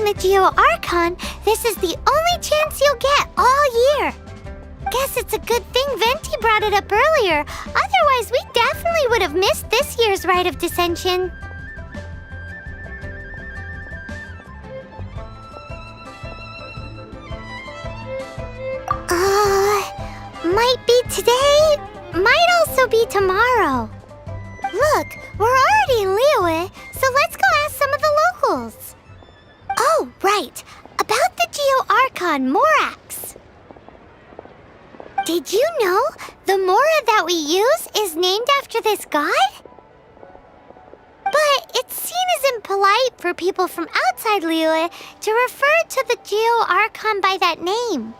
the Geo-Archon, this is the only chance you'll get all year. Guess it's a good thing Venti brought it up earlier. Otherwise, we definitely would have missed this year's Rite of Dissension. Might be today, might also be tomorrow. Look, we're already in Liyue, so let's go ask some of the locals. Oh, right, about the Geo-Archon Morax. Did you know the Mora that we use is named after this god? But it's seen as impolite for people from outside Liyue to refer to the Geo-Archon by that name.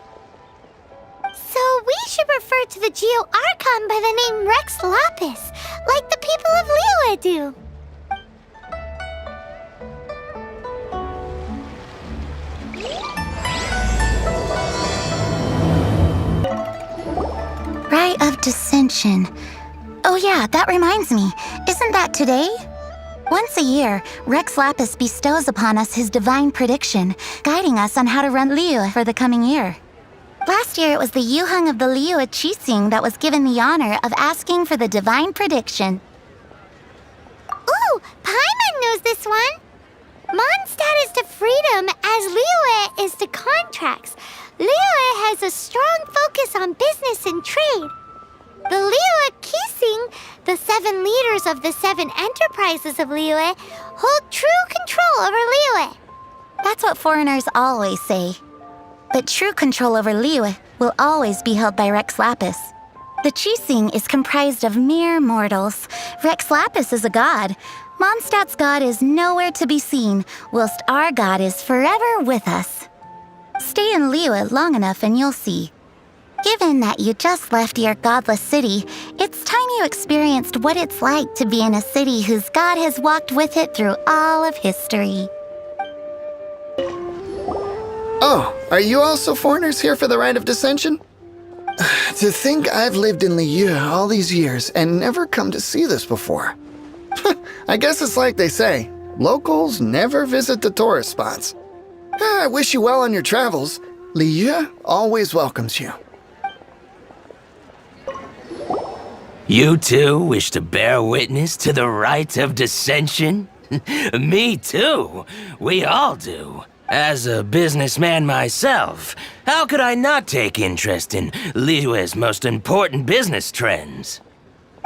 So we should refer to the Geo-Archon by the name Rex Lapis, like the people of Liyue do. Rite of Dissension. Oh yeah, that reminds me. Isn't that today? Once a year, Rex Lapis bestows upon us his divine prediction, guiding us on how to run Liyue for the coming year. Last year, it was the Yuheng of the Liyue Qixing that was given the honor of asking for the divine prediction. Ooh, Paimon knows this one! Mondstadt is to freedom as Liyue is to contracts. Liyue has a strong focus on business and trade. The Liyue Qixing, the 7 leaders of the 7 enterprises of Liyue, hold true control over Liyue. That's what foreigners always say. But true control over Liyue will always be held by Rex Lapis. The Qixing is comprised of mere mortals. Rex Lapis is a god. Mondstadt's god is nowhere to be seen, whilst our god is forever with us. Stay in Liyue long enough and you'll see. Given that you just left your godless city, it's time you experienced what it's like to be in a city whose god has walked with it through all of history. Oh, are you also foreigners here for the Rite of Dissension? To think I've lived in Liyue all these years and never come to see this before. I guess it's like they say, locals never visit the tourist spots. I wish you well on your travels. Liyue always welcomes you. You too wish to bear witness to the Rite of Dissension? Me too. We all do. As a businessman myself, how could I not take interest in Liyue's most important business trends?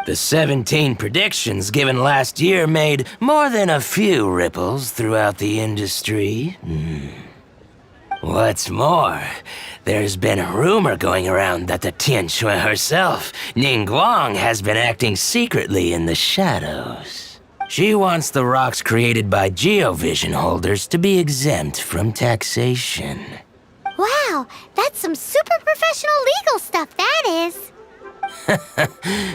The 17 predictions given last year made more than a few ripples throughout the industry. What's more, there's been a rumor going around that the Tianshui herself, Ningguang, has been acting secretly in the shadows. She wants the rocks created by Geovision holders to be exempt from taxation. Wow, that's some super professional legal stuff, that is.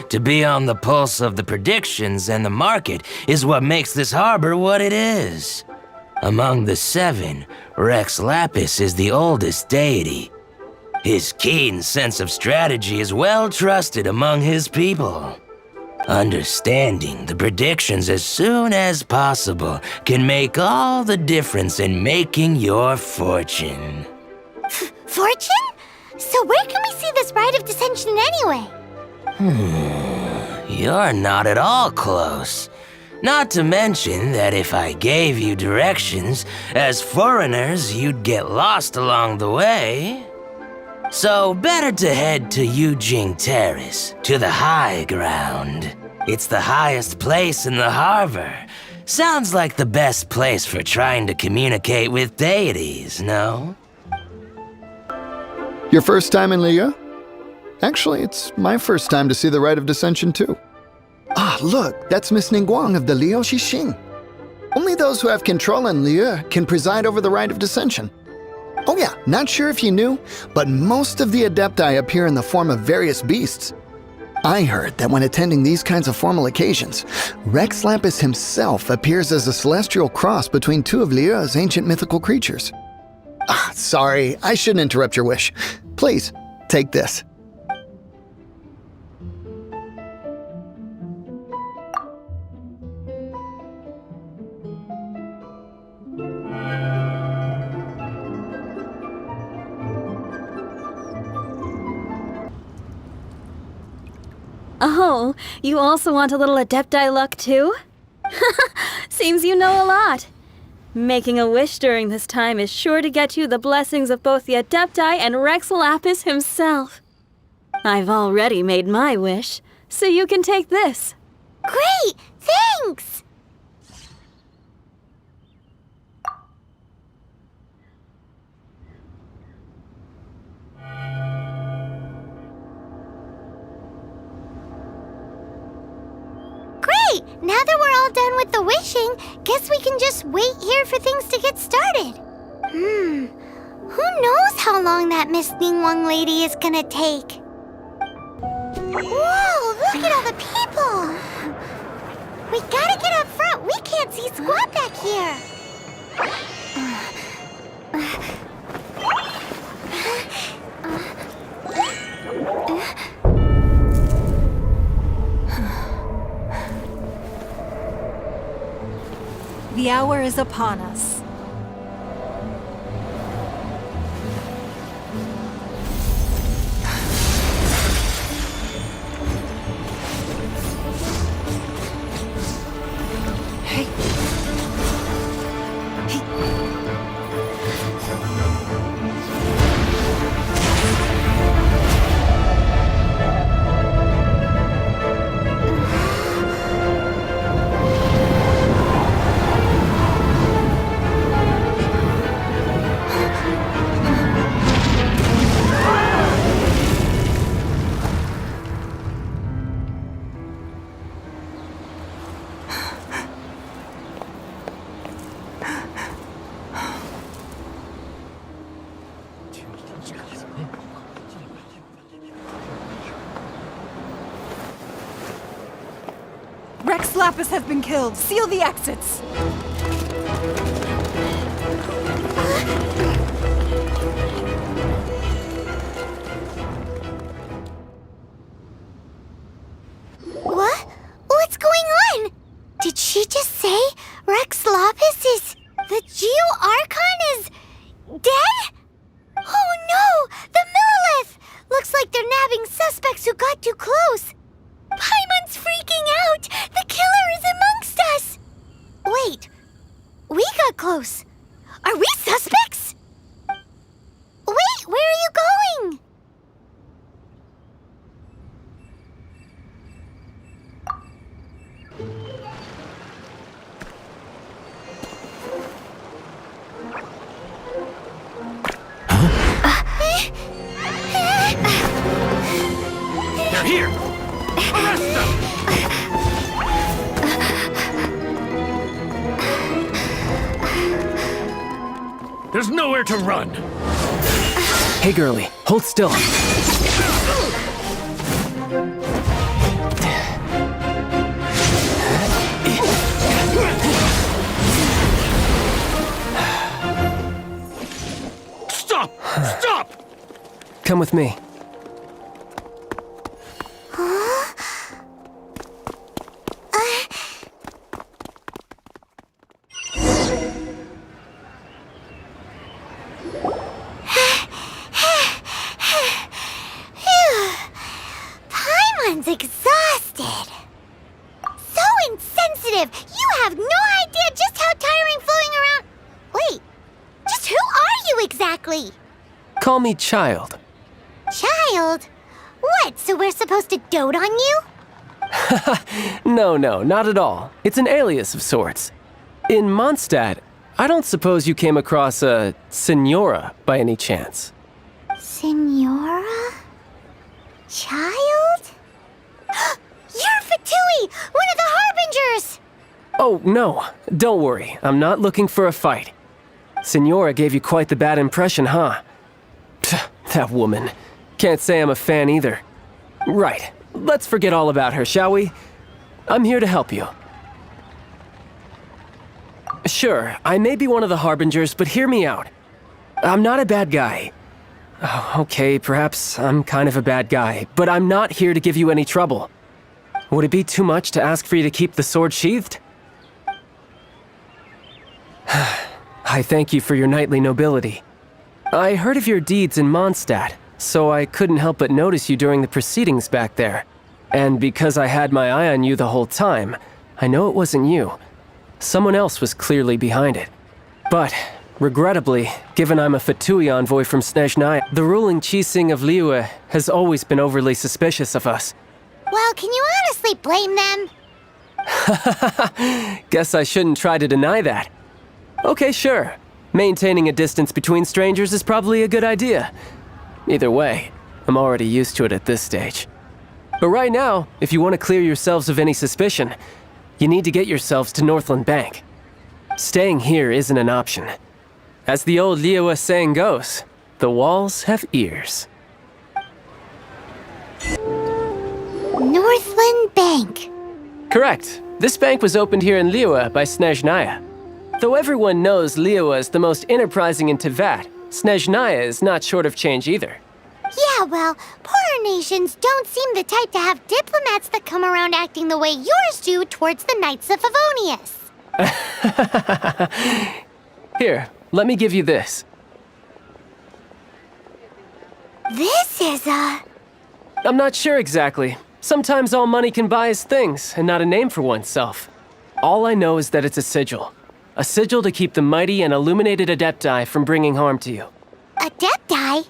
To be on the pulse of the predictions and the market is what makes this harbor what it is. Among the 7, Rex Lapis is the oldest deity. His keen sense of strategy is well trusted among his people. Understanding the predictions as soon as possible can make all the difference in making your fortune. Fortune? So where can we see this Rite of Dissension anyway? You're not at all close. Not to mention that if I gave you directions, as foreigners, you'd get lost along the way. So better to head to Yujing Terrace, to the high ground. It's the highest place in the harbor. Sounds like the best place for trying to communicate with deities, no? Your first time in Liyue? Actually, it's my first time to see the Rite of Dissension too. Ah, look, that's Miss Ningguang of the Liyue Qixing. Only those who have control in Liyue can preside over the Rite of Dissension. Oh yeah, not sure if you knew, but most of the Adepti appear in the form of various beasts. I heard that when attending these kinds of formal occasions, Rex Lapis himself appears as a celestial cross between 2 of Liyue's ancient mythical creatures. Ah, sorry, I shouldn't interrupt your wish. Please, take this. Oh, you also want a little Adepti luck too? Seems you know a lot. Making a wish during this time is sure to get you the blessings of both the Adepti and Rex Lapis himself. I've already made my wish, so you can take this. Great! Thanks! Great! Now that we're all done with the wishing, guess we can just wait here for things to get started. Who knows how long that Miss Ningguang lady is gonna take? Whoa, look at all the people! We gotta get up front. We can't see squat back here. The hour is upon us. Rex Lapis has been killed. Seal the exits. What? What's going on? Did she just say Rex Lapis is... the Geo-Archon is... dead? Oh no! The Monolith! Looks like they're nabbing suspects who got too close. Paimon's freaking out! The killer is amongst us! Wait, we got close. Are we suspects? Wait, where are you going? They're here! Arrest them! There's nowhere to run! Hey, girlie, hold still. Stop! Stop! Come with me. Paimon's exhausted. So insensitive. You have no idea just how tiring floating around... Wait, just who are you exactly? Call me Child. Child? What, so we're supposed to dote on you? No, not at all. It's an alias of sorts. In Mondstadt, I don't suppose you came across a Senora by any chance. Senora? Child? You're Fatui, one of the Harbingers! Oh, no. Don't worry. I'm not looking for a fight. Senora gave you quite the bad impression, huh? Pfft, that woman. Can't say I'm a fan either. Right. Let's forget all about her, shall we? I'm here to help you. Sure, I may be one of the Harbingers, but hear me out. I'm not a bad guy. Oh, okay, perhaps I'm kind of a bad guy, but I'm not here to give you any trouble. Would it be too much to ask for you to keep the sword sheathed? I thank you for your knightly nobility. I heard of your deeds in Mondstadt, so I couldn't help but notice you during the proceedings back there. And because I had my eye on you the whole time, I know it wasn't you. Someone else was clearly behind it. But, regrettably, given I'm a Fatui envoy from Snezhnaya, the ruling Qixing of Liyue has always been overly suspicious of us. Well, can you honestly blame them? Guess I shouldn't try to deny that. Okay, sure. Maintaining a distance between strangers is probably a good idea. Either way, I'm already used to it at this stage. But right now, if you want to clear yourselves of any suspicion, you need to get yourselves to Northland Bank. Staying here isn't an option. As the old Liyue saying goes, the walls have ears. Northland Bank. Correct. This bank was opened here in Liyue by Snezhnaya. Though everyone knows Liyue is the most enterprising in Teyvat, Snezhnaya is not short of change either. Yeah, well, poorer nations don't seem the type to have diplomats that come around acting the way yours do towards the Knights of Favonius. Here, let me give you this. This is I'm not sure exactly. Sometimes all money can buy is things, and not a name for oneself. All I know is that it's a sigil. A sigil to keep the mighty and illuminated Adepti from bringing harm to you. Adepti?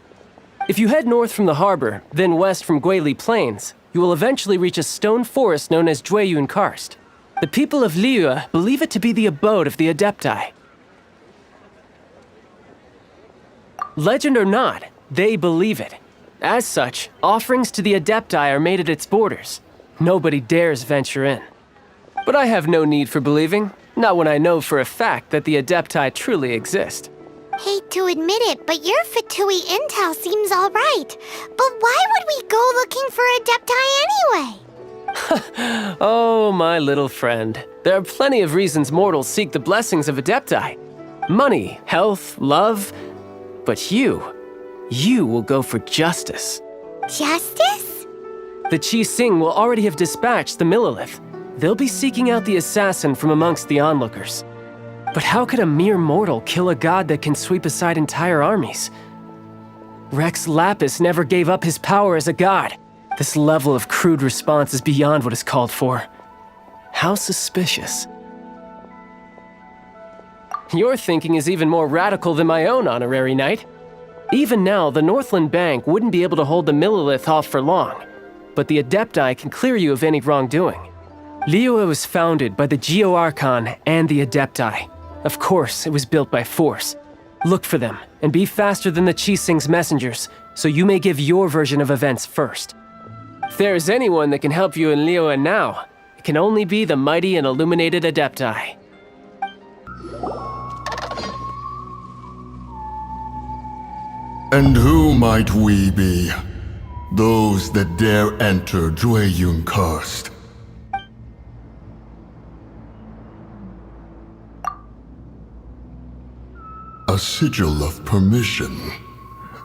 If you head north from the harbor, then west from Guili Plains, you will eventually reach a stone forest known as Jueyun Karst. The people of Liyue believe it to be the abode of the Adepti. Legend or not, they believe it. As such, offerings to the Adepti are made at its borders. Nobody dares venture in. But I have no need for believing, not when I know for a fact that the Adepti truly exist. Hate to admit it, but your Fatui intel seems all right. But why would we go looking for Adepti anyway? Oh, my little friend. There are plenty of reasons mortals seek the blessings of Adepti. Money, health, love. But you will go for justice. Justice? The Qixing will already have dispatched the Monolith. They'll be seeking out the assassin from amongst the onlookers. But how could a mere mortal kill a god that can sweep aside entire armies? Rex Lapis never gave up his power as a god. This level of crude response is beyond what is called for. How suspicious. Your thinking is even more radical than my own, honorary knight. Even now, the Northland Bank wouldn't be able to hold the Monolith off for long, but the Adepti can clear you of any wrongdoing. Liyue was founded by the Geo-Archon and the Adepti. Of course, it was built by force. Look for them, and be faster than the Qixing's messengers, so you may give your version of events first. If there is anyone that can help you in Liyue now, it can only be the mighty and illuminated Adepti. And who might we be? Those that dare enter Jueyun Karst. A sigil of permission.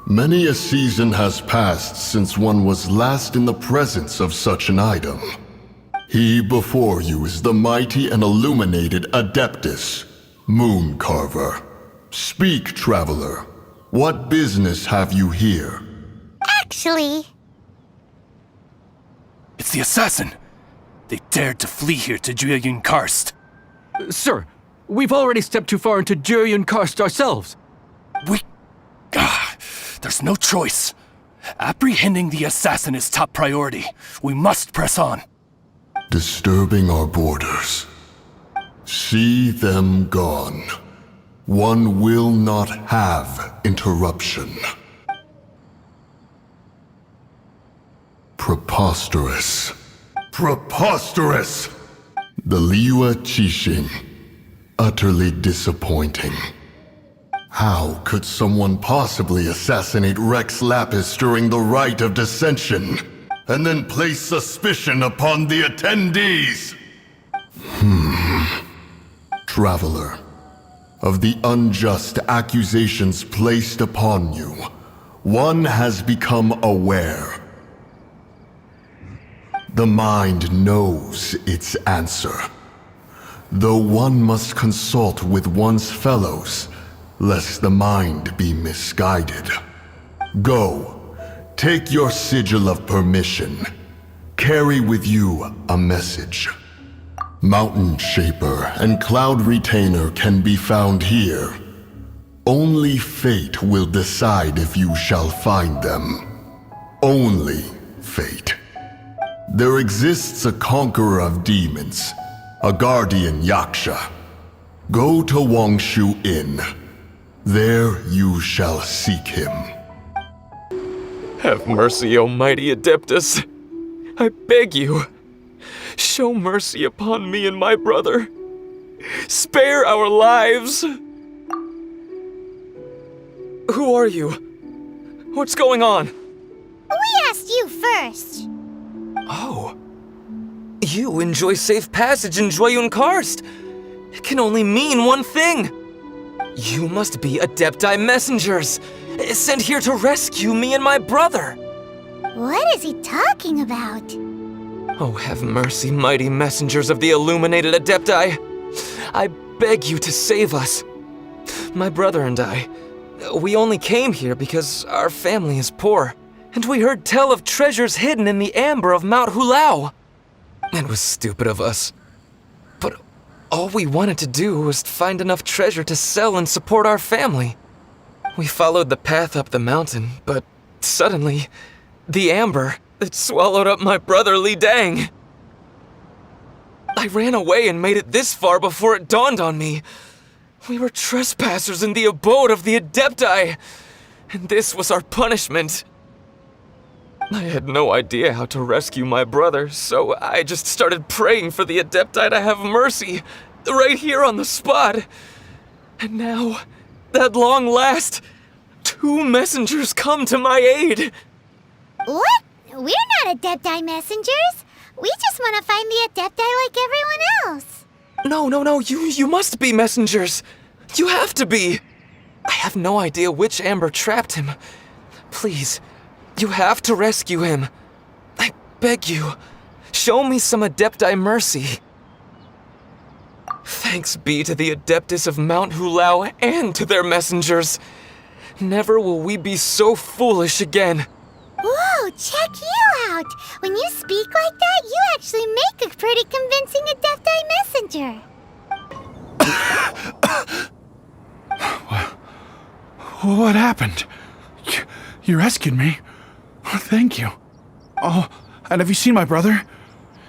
Many a season has passed since one was last in the presence of such an item. He before you is the mighty and illuminated Adeptus, Moon Carver. Speak, traveler. What business have you here? Actually, It's the assassin! They dared to flee here to Jueyun Karst. Sir, we've already stepped too far into Jueyun Karst ourselves. There's no choice. Apprehending the assassin is top priority. We must press on. Disturbing our borders. See them gone. One will not have interruption. Preposterous. Preposterous! The Liyue Qixing. Utterly disappointing. How could someone possibly assassinate Rex Lapis during the rite of dissension, and then place suspicion upon the attendees? Traveler, of the unjust accusations placed upon you, one has become aware. The mind knows its answer, though one must consult with one's fellows, lest the mind be misguided. Go, take your sigil of permission. carry with you a message. Mountain Shaper and Cloud Retainer can be found here. Only fate will decide if you shall find them. Only fate. There exists a conqueror of demons, a guardian Yaksha. Go to Wangshu Inn. There you shall seek him. Have mercy, O mighty Adeptus. I beg you, show mercy upon me and my brother. Spare our lives. Who are you? What's going on? We asked you first. Oh. You enjoy safe passage in Joyun Karst. It can only mean one thing. You must be Adepti messengers, sent here to rescue me and my brother. What is he talking about? Oh, have mercy, mighty messengers of the illuminated Adepti. I beg you to save us. My brother and I, we only came here because our family is poor, and we heard tell of treasures hidden in the amber of Mount Hulao. It was stupid of us. But all we wanted to do was find enough treasure to sell and support our family. We followed the path up the mountain, but suddenly, the amber, it swallowed up my brother Li Dang. I ran away and made it this far before it dawned on me. We were trespassers in the abode of the Adepti, and this was our punishment. I had no idea how to rescue my brother, so I just started praying for the Adepti to have mercy, right here on the spot. And now, at long last, 2 messengers come to my aid. What? We're not Adepti messengers. We just want to find the Adepti like everyone else. No, you must be messengers. You have to be. I have no idea which amber trapped him. Please, you have to rescue him. I beg you, show me some Adepti mercy. Thanks be to the Adeptus of Mount Hulao and to their messengers. Never will we be so foolish again. Whoa, check you out! When you speak like that, you actually make a pretty convincing Adepti messenger. What happened? You rescued me. Thank you. Oh, and have you seen my brother?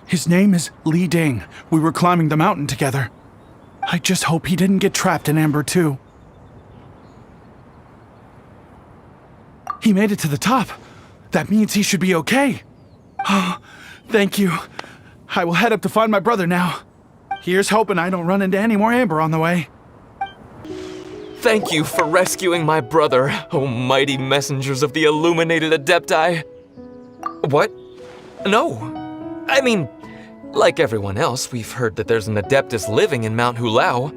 His name is Li Ding. We were climbing the mountain together. I just hope he didn't get trapped in Amber too. He made it to the top. That means he should be okay. Oh, thank you. I will head up to find my brother now. Here's hoping I don't run into any more Amber on the way. Thank you for rescuing my brother, O mighty messengers of the illuminated Adepti. What? No. I mean, like everyone else, we've heard that there's an Adeptus living in Mount Hulao.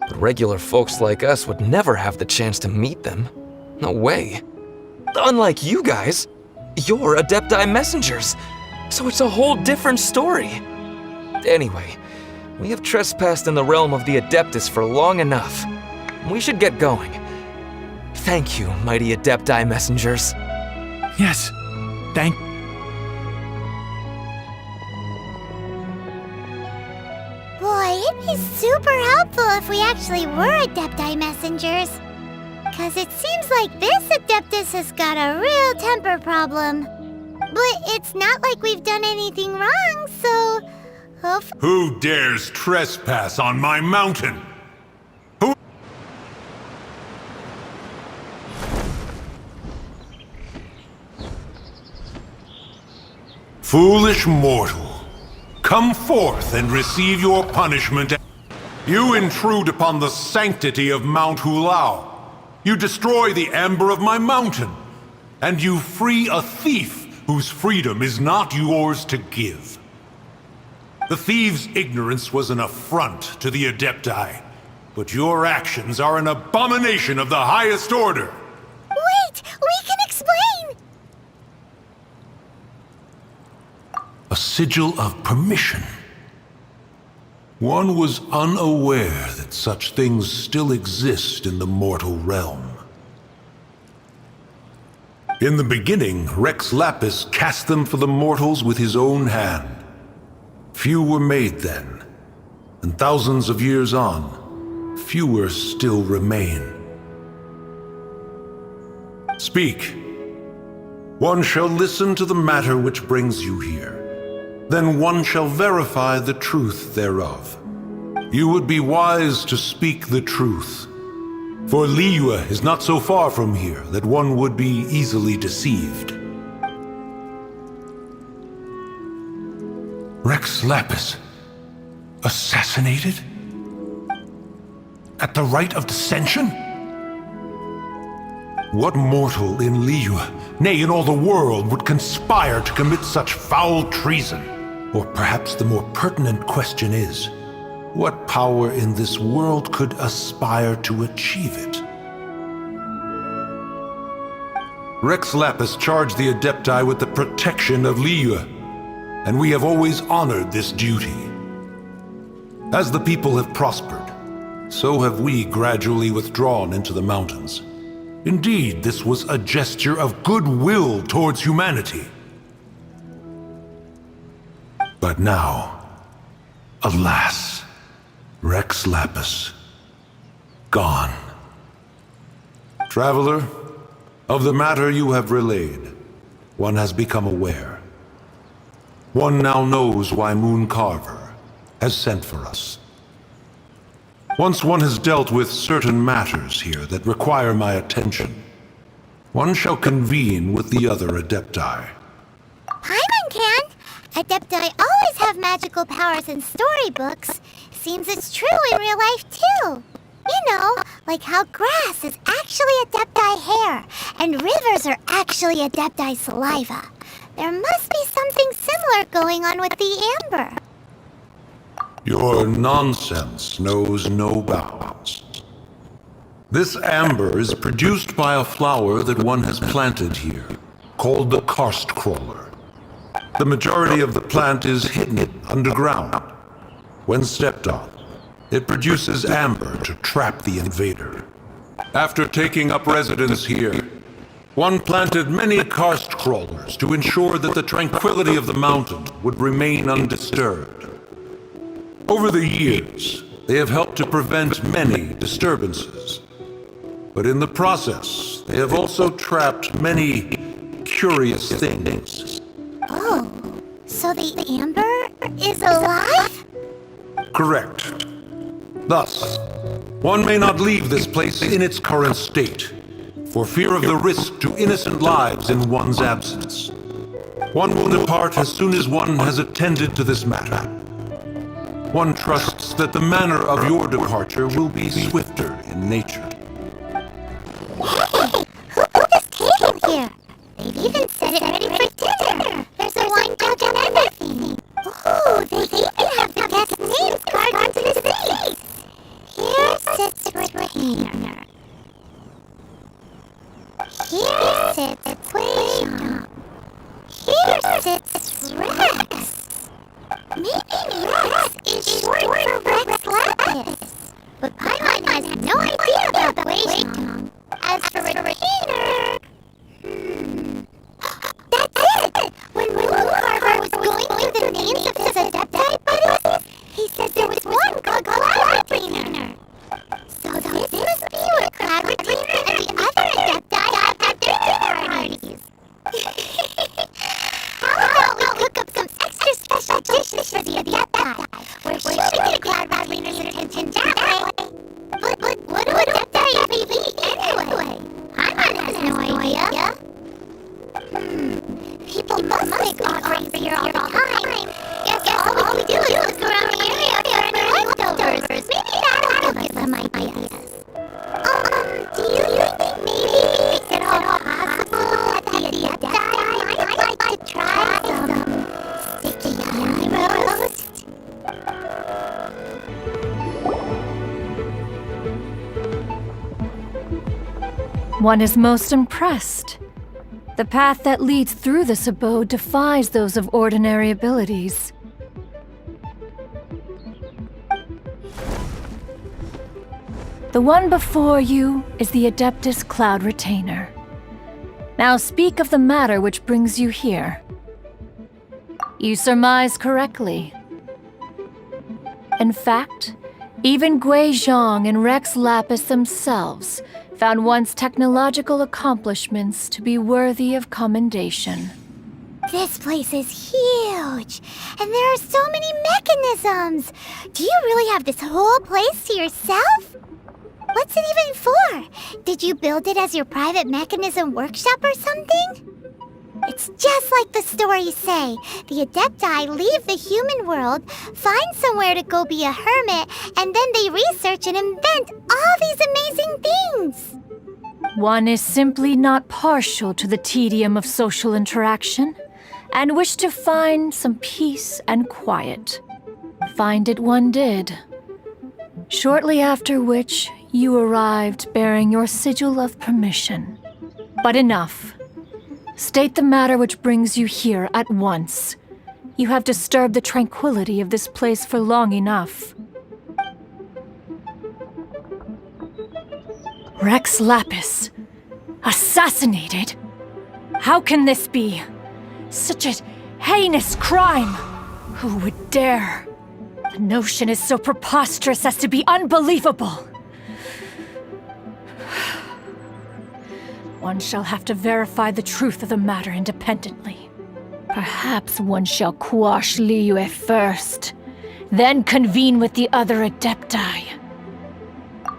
But regular folks like us would never have the chance to meet them. No way. Unlike you guys, you're Adepti messengers, so it's a whole different story. Anyway, we have trespassed in the realm of the Adeptus for long enough. We should get going. Thank you, mighty Adepti messengers. Yes, thank... Boy, it'd be super helpful if we actually were Adepti messengers. Cause it seems like this Adeptus has got a real temper problem. But it's not like we've done anything wrong, so... Who dares trespass on my mountain? Who... Foolish mortal, come forth and receive your punishment. You intrude upon the sanctity of Mount Hulao. You destroy the amber of my mountain. And you free a thief whose freedom is not yours to give. The thief's ignorance was an affront to the Adepti, but your actions are an abomination of the highest order. Wait, we can explain! A sigil of permission. One was unaware that such things still exist in the mortal realm. In the beginning, Rex Lapis cast them for the mortals with his own hand. Few were made then, and thousands of years on, fewer still remain. Speak. One shall listen to the matter which brings you here. Then one shall verify the truth thereof. You would be wise to speak the truth. For Liyue is not so far from here that one would be easily deceived. Rex Lapis, assassinated? At the rite of dissension? What mortal in Liyue, nay, in all the world, would conspire to commit such foul treason? Or perhaps the more pertinent question is, what power in this world could aspire to achieve it? Rex Lapis charged the Adepti with the protection of Liyue, and we have always honored this duty. As the people have prospered, so have we gradually withdrawn into the mountains. Indeed, this was a gesture of goodwill towards humanity. But now, alas, Rex Lapis, gone. Traveler, of the matter you have relayed, one has become aware. One now knows why Moon Carver has sent for us. Once one has dealt with certain matters here that require my attention, one shall convene with the other Adepti. Paimon can! Adepti always have magical powers in storybooks. Seems it's true in real life, too. You know, like how grass is actually Adepti hair, and rivers are actually Adepti saliva. There must be something similar going on with the amber. Your nonsense knows no bounds. This amber is produced by a flower that one has planted here, called the karst crawler. The majority of the plant is hidden underground. When stepped on, it produces amber to trap the invader. After taking up residence here, one planted many karst crawlers to ensure that the tranquility of the mountain would remain undisturbed. Over the years, they have helped to prevent many disturbances. But in the process, they have also trapped many curious things. Oh, so the amber is alive? Correct. Thus, one may not leave this place in its current state, for fear of the risk to innocent lives in one's absence. One will depart as soon as one has attended to this matter. One trusts that the manner of your departure will be swifter in nature. Hey, who put this table here? They've even set it ready for dinner. There's a wine jug and everything. Oh, they even have the guest names carved onto the seats. Here sits Retainer. Here sits Wei. Here sits Rex. Maybe Rex is short for Rex Lapis. But Paimon has no idea about the Wei. As for Retainer... That's it! When Moon Carver was going through the names of his Adepti buddies, he said there was one called Cloud Retainer. So this must be where Cloud Retainer and the other Adepti have their dinner parties. How about we cook up some extra special dishes for the Adepti? We're sure to get Cloud Retainer's attention that way. But what do Adepti even eat anyway? Paimon has no idea. People must make offerings here all the time. Guess all we do is go around the area for any leftovers. Maybe that'll give us some ideas. Do you think maybe it's at all possible that the Adepti might like to try some sticky honey roast? One is most impressed. The path that leads through this abode defies those of ordinary abilities. The one before you is the Adeptus Cloud Retainer. Now speak of the matter which brings you here. You surmise correctly. In fact, even Gui Zhang and Rex Lapis themselves found one's technological accomplishments to be worthy of commendation. This place is huge, and there are so many mechanisms. Do you really have this whole place to yourself? What's it even for? Did you build it as your private mechanism workshop or something? It's just like the stories say. The Adepti leave the human world, find somewhere to go be a hermit, and then they research and invent all these amazing things. One is simply not partial to the tedium of social interaction, and wished to find some peace and quiet. Find it one did. Shortly after which, you arrived bearing your sigil of permission. But enough. State the matter which brings you here at once. You have disturbed the tranquility of this place for long enough. Rex Lapis. Assassinated? How can this be? Such a heinous crime! Who would dare? The notion is so preposterous as to be unbelievable. One shall have to verify the truth of the matter independently. Perhaps one shall quash Liyue first, then convene with the other Adepti.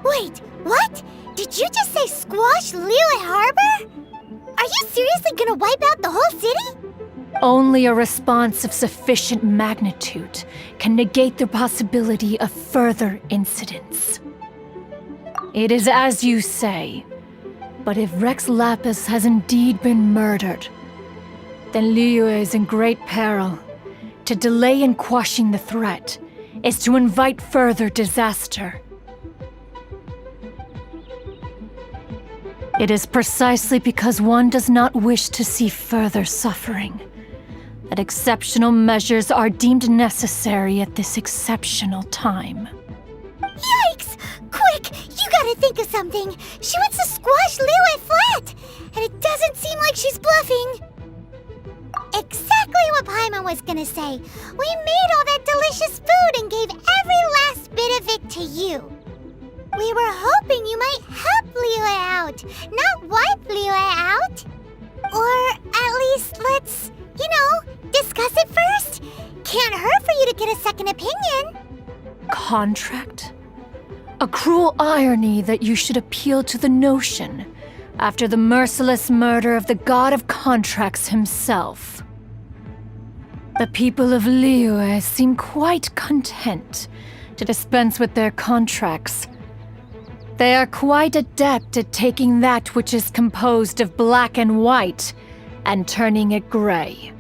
Wait, what? Did you just say squash Liyue Harbor? Are you seriously gonna wipe out the whole city? Only a response of sufficient magnitude can negate the possibility of further incidents. It is as you say, but if Rex Lapis has indeed been murdered, then Liyue is in great peril. To delay in quashing the threat is to invite further disaster. It is precisely because one does not wish to see further suffering that exceptional measures are deemed necessary at this exceptional time. Yikes! Quick, you gotta think of something. She wants to squash Liyue flat, and it doesn't seem like she's bluffing. Exactly what Paimon was gonna say. We made all that delicious food and gave every last bit of it to you. We were hoping you might help Liyue out, not wipe Liyue out. Or at least let's, discuss it first. Can't hurt for you to get a second opinion. Contract? A cruel irony that you should appeal to the notion after the merciless murder of the god of contracts himself. The people of Liyue seem quite content to dispense with their contracts. They are quite adept at taking that which is composed of black and white and turning it gray.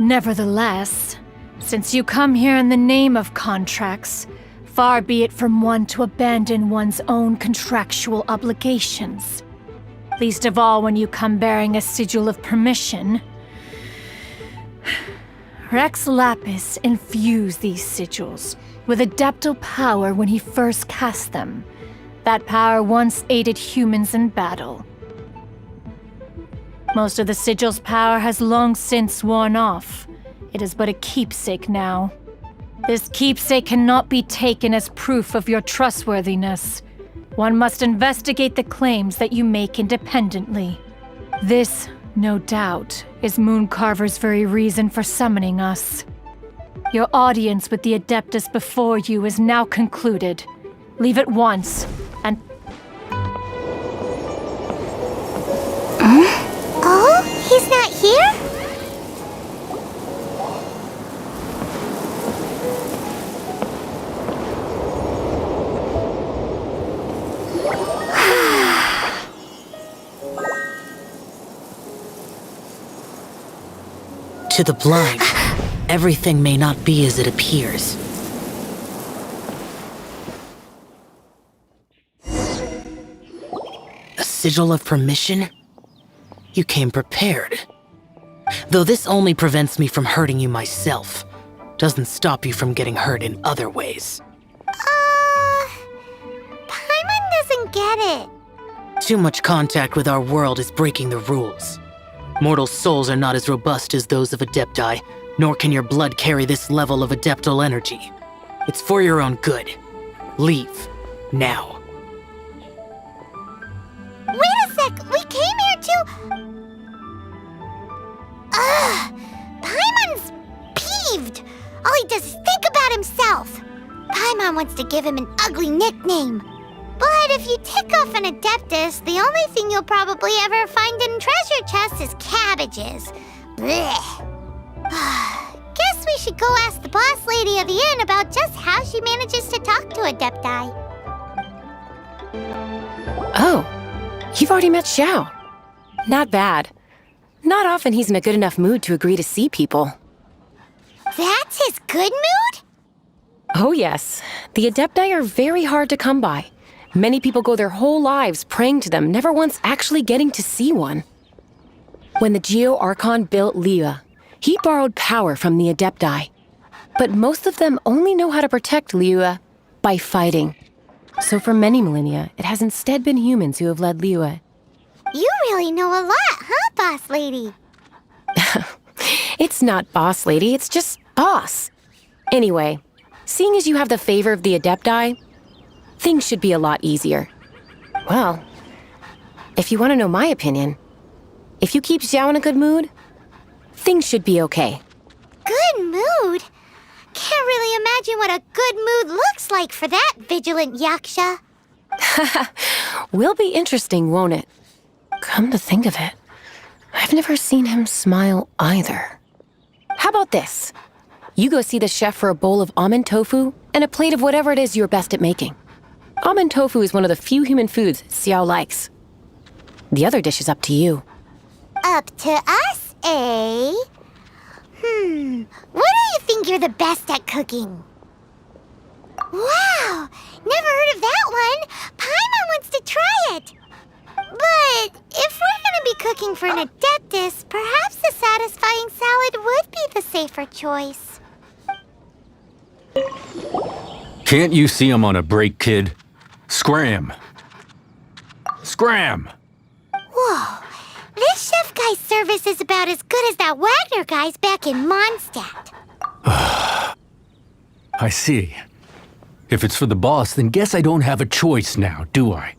Nevertheless, since you come here in the name of contracts, far be it from one to abandon one's own contractual obligations. Least of all when you come bearing a sigil of permission. Rex Lapis infused these sigils with adeptal power when he first cast them. That power once aided humans in battle. Most of the sigil's power has long since worn off. It is but a keepsake now. This keepsake cannot be taken as proof of your trustworthiness. One must investigate the claims that you make independently. This, no doubt, is Mooncarver's very reason for summoning us. Your audience with the Adeptus before you is now concluded. Leave at once, and... Oh? He's not here? To the blind, everything may not be as it appears. A sigil of permission? You came prepared. Though this only prevents me from hurting you myself, doesn't stop you from getting hurt in other ways. Paimon doesn't get it. Too much contact with our world is breaking the rules. Mortal souls are not as robust as those of Adepti, nor can your blood carry this level of adeptal energy. It's for your own good. Leave. Now. Wait a sec! We came here to... Ugh! Paimon's peeved! All he does is think about himself. Paimon wants to give him an ugly nickname. But if you tick off an Adeptus, the only thing you'll probably ever find in treasure chests is cabbages. Blech. Guess we should go ask the boss lady of the inn about just how she manages to talk to Adepti. Oh, you've already met Xiao. Not bad. Not often he's in a good enough mood to agree to see people. That's his good mood? Oh yes, the Adepti are very hard to come by. Many people go their whole lives praying to them, never once actually getting to see one. When the Geo Archon built Liyue, he borrowed power from the Adepti. But most of them only know how to protect Liyue by fighting. So for many millennia, it has instead been humans who have led Liyue. You really know a lot, huh, boss lady? It's not boss lady, it's just boss. Anyway, seeing as you have the favor of the Adepti, things should be a lot easier. Well, if you want to know my opinion, if you keep Xiao in a good mood, things should be okay. Good mood? Can't really imagine what a good mood looks like for that vigilant yaksha. Will be interesting, won't it? Come to think of it, I've never seen him smile either. How about this? You go see the chef for a bowl of almond tofu and a plate of whatever it is you're best at making. Almond tofu is one of the few human foods Xiao likes. The other dish is up to you. Up to us, eh? What do you think you're the best at cooking? Wow! Never heard of that one! Paimon wants to try it! But if we're gonna be cooking for an Adeptus, perhaps a satisfying salad would be the safer choice. Can't you see I'm on a break, kid? Scram! Scram! Whoa! This chef guy's service is about as good as that Wagner guy's back in Mondstadt. I see. If it's for the boss, then guess I don't have a choice now, do I?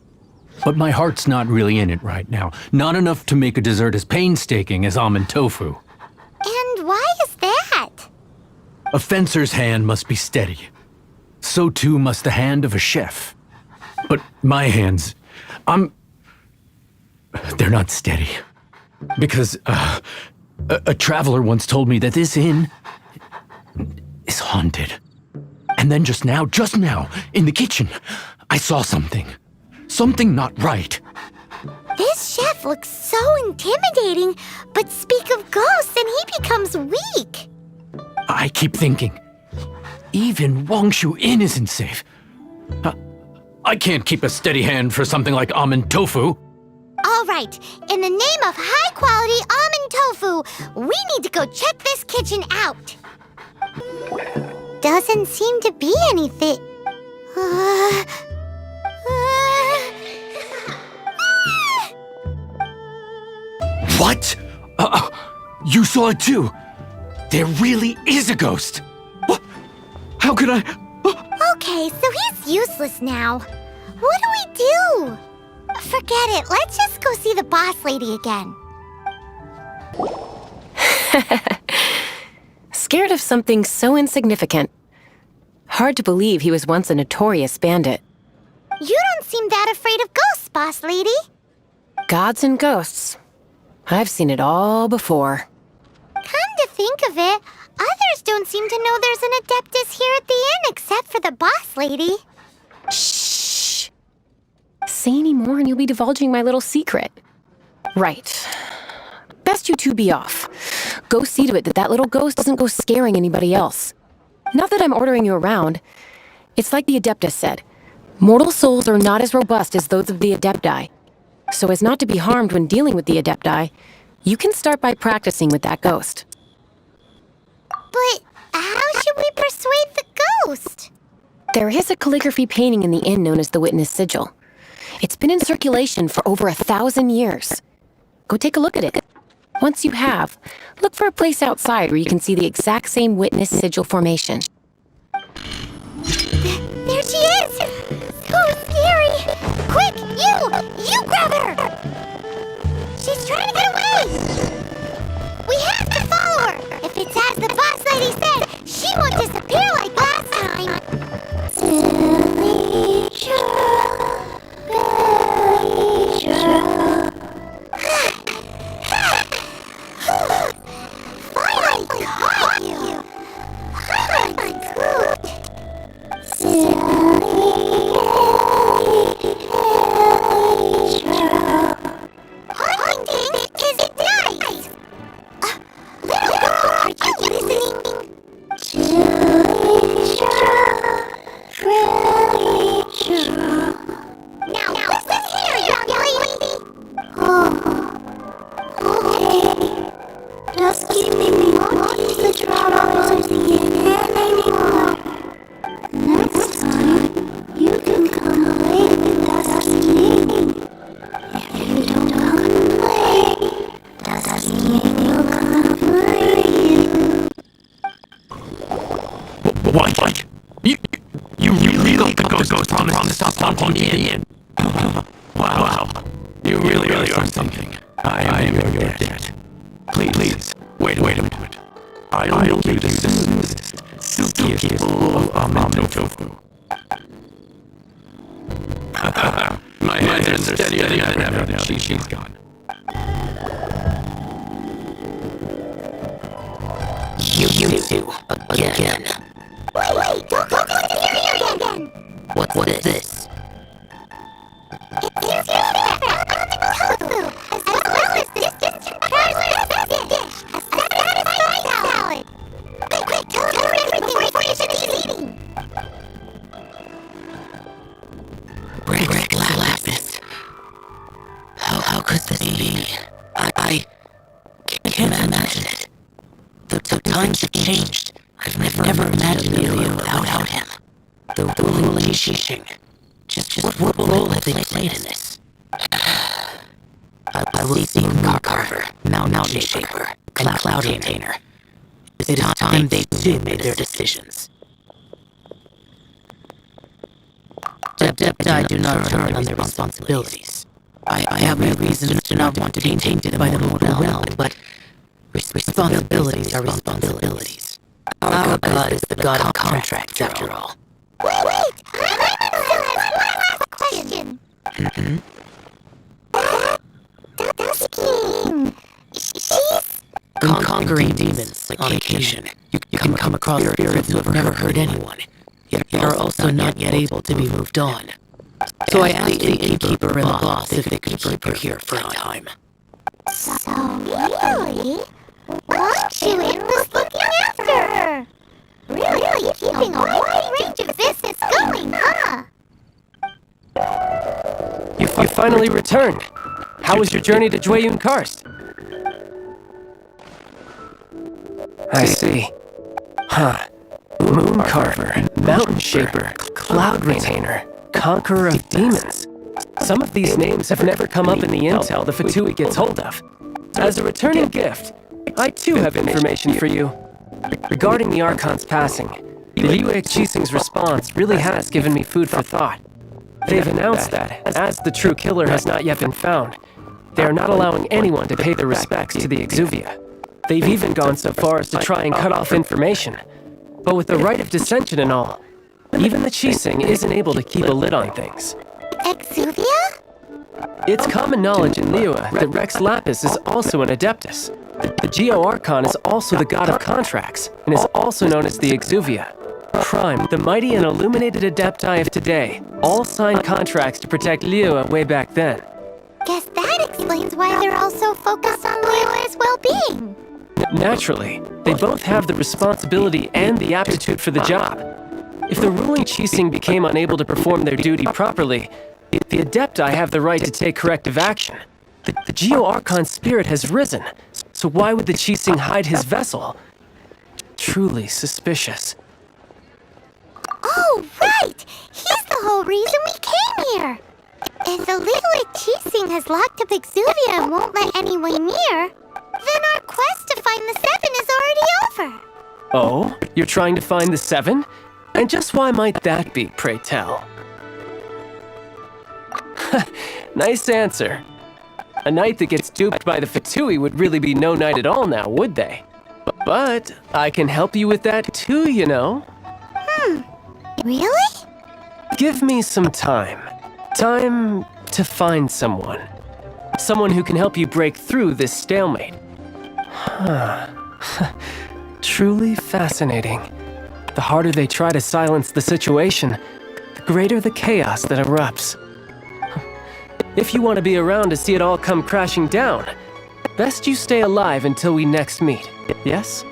But my heart's not really in it right now. Not enough to make a dessert as painstaking as almond tofu. And why is that? A fencer's hand must be steady. So too must the hand of a chef. But my hands, they're not steady. Because a traveler once told me that this inn is haunted. And then just now, in the kitchen, I saw something. Something not right. This chef looks so intimidating, but speak of ghosts and he becomes weak. I keep thinking, even Wangshu Inn isn't safe. I can't keep a steady hand for something like almond tofu. All right, in the name of high-quality almond tofu, we need to go check this kitchen out. Doesn't seem to be anything. What? You saw it too? There really is a ghost. How could I? Okay, so he's useless now. What do we do? Forget it. Let's just go see the boss lady again. Scared of something so insignificant. Hard to believe he was once a notorious bandit. You don't seem that afraid of ghosts, boss lady. Gods and ghosts. I've seen it all before. Come to think of it, others don't seem to know there's an Adeptus here at the inn except for the boss lady. Shh. Say any more and you'll be divulging my little secret. Right. Best you two be off. Go see to it that little ghost doesn't go scaring anybody else. Not that I'm ordering you around. It's like the Adeptus said. Mortal souls are not as robust as those of the Adepti. So as not to be harmed when dealing with the Adepti, you can start by practicing with that ghost. But how should we persuade the ghost? There is a calligraphy painting in the inn known as the Witness Sigil. It's been in circulation for over 1,000 years. Go take a look at it. Once you have, look for a place outside where you can see the exact same witness sigil formation. There she is! So scary! Quick, you grab her! She's trying to get away! We have to follow her! If it's as the boss lady said, she won't disappear like last time! Silly girl, Billy girl. Finally caught you! I'm scooped! Silly girl. Hunting is nice! Little girl, are you listening? Silly girl, really girl. Now listen here, young lady! Okay. Just keep me won't use the troubles again anymore. Next time, you can come away with Dusty. If you don't come away, Dusty will come for you. What? You really got the ghost promise to stop haunting me? Wow. You really are something. I am your debt. Please, wait a minute. I'll make you the smoothest, silkiest bowl of almond tofu. My hands are steadier than ever now that she's gone. You two, again. Wait, don't go to the area again! What is this? It's tofu, as well as this dish, a satisfying salad. Quick, tell her everything before you finish eating. Rex Lapis. How could this be? I can't imagine it. The times have changed. I've never imagined Leo without him. The ruling Qixing. Just what role have they played in this? I will see Carver, Mountain Shaper, and Cloud Container. It is time they too made their decisions. Deptai do not turn on their responsibilities. I have no reason to not want to be tainted by the mortal realm, but responsibilities are responsibilities. Our god is the god of contracts, after all. Wait! I have one last question. Dusky, she's Conquering demons on occasion. You can come across spirits who have never hurt anyone, yet are also not yet able to be moved on. So I asked the innkeeper and the boss if they could keep her here for a time. So really, what you was looking after her? Really keeping a wide range of business going, huh? You finally returned. How was your journey to Jueyun Karst? I see. Moon Carver, Mountain Shaper, Cloud Retainer, Conqueror of Demons. Some of these names have never come up in the intel the Fatui gets hold of. As a returning gift, I too have information for you. Regarding the Archon's passing, Liyue Qixing's response really has given me food for thought. They've announced that, as the true killer has not yet been found, they are not allowing anyone to pay their respects to the Exuvia. They've even gone so far as to try and cut off information. But with the right of dissension and all, even the Qixing isn't able to keep a lid on things. Exuvia? It's common knowledge in Liyue that Rex Lapis is also an Adeptus. The Geo-Archon is also the god of contracts, and is also known as the Exuvia. Prime, the mighty and illuminated Adepti of today, all signed contracts to protect Liyue way back then. Guess that explains why they're all so focused on Liyue's well-being. Naturally, they both have the responsibility and the aptitude for the job. If the ruling Qixing became unable to perform their duty properly, the Adepti have the right to take corrective action. The Geo-Archon spirit has risen, so why would the Qixing hide his vessel? Truly suspicious. Oh, right! He's the whole reason we came here! If the Liyue Qixing has locked up Exuvia and won't let anyone near, then our quest to find the Seven is already over. Oh, you're trying to find the Seven? And just why might that be, pray tell? Nice answer. A knight that gets duped by the Fatui would really be no knight at all now, would they? But I can help you with that too, you know. Really? Give me some time. Time to find someone. Someone who can help you break through this stalemate. Truly fascinating. The harder they try to silence the situation, the greater the chaos that erupts. If you want to be around to see it all come crashing down, best you stay alive until we next meet, yes?